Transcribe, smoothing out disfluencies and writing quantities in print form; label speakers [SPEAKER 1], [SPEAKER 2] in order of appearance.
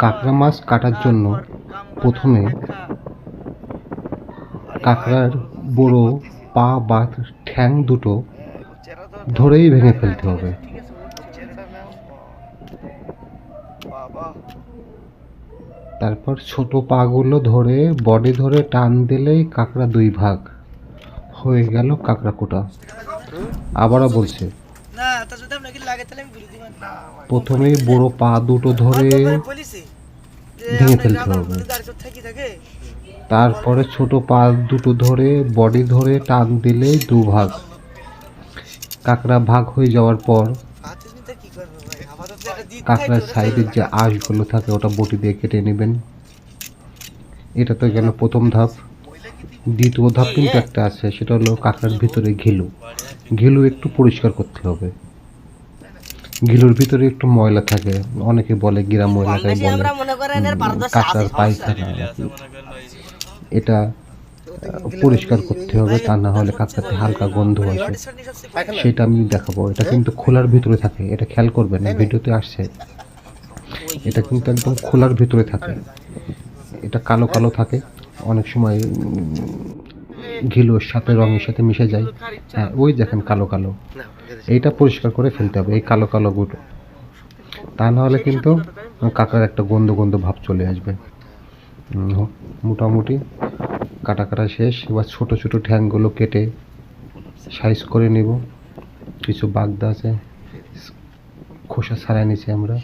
[SPEAKER 1] কাঁকড়া মাছ কাটার জন্য প্রথমে কাঁকড়ার বড় পা বা ঠ্যাং দুটো ধরেই ভেঙে ফেলতে হবে। তারপর ছোট পাগুলো ধরে বডি ধরে টান দিলেই কাঁকড়া দুই ভাগ হয়ে গেল কাঁকড়া কোটা। আবারও বলছে, প্রথমেই বড় পা দুটো ধরে ভেঙে ফেলতে হবে, তারপরে ছোট পা দুটো ধরে বডি ধরে টান দিলেই দু ভাগ। কাঁকড়া ভাগ হয়ে যাওয়ার পর কাঁকড়ার সাইডের যে আঁশগুলো থাকে ওটা বটি দিয়ে কেটে নেবেন। এটা তো গেল প্রথম ধাপ। দ্বিতীয় ধাপ কিন্তু একটা আছে, সেটা হলো কাঁকড়ার ভিতরে ঘিলু একটু পরিষ্কার করতে হবে। ঘিলুর ভিতরে একটু ময়লা থাকে, অনেকে বলে গ্রাম এলাকায় বলে কাঁকড়ার পায়খানা। এটা পরিষ্কার করতে হবে, তা না হলে কাঁকড়াতে হালকা গন্ধ আসে। সেটা আমি দেখাবো। এটা কিন্তু খোলার ভিতরে থাকে, এটা খেয়াল করবেন, ভিডিওতে আসছে। এটা কিন্তু একদম খোলার ভিতরে থাকে, এটা কালো কালো থাকে, অনেক সময় ঘিলুর সাথে রঙের সাথে মিশে যায়। হ্যাঁ, ওই দেখেন কালো কালো, এইটা পরিষ্কার করে ফেলতে হবে, এই কালো কালো গুলো। তা না হলে কিন্তু কাঁকড়ার একটা গন্ধ গন্ধ ভাব চলে আসবে। মোটামুটি কাটা কাটা শেষ। এবার ছোট ছোট ঠ্যাংগুলো কেটে সাইজ করে নেব। কিছু বাগদা আছে, খোসা ছাড়াই নিছি আমরা।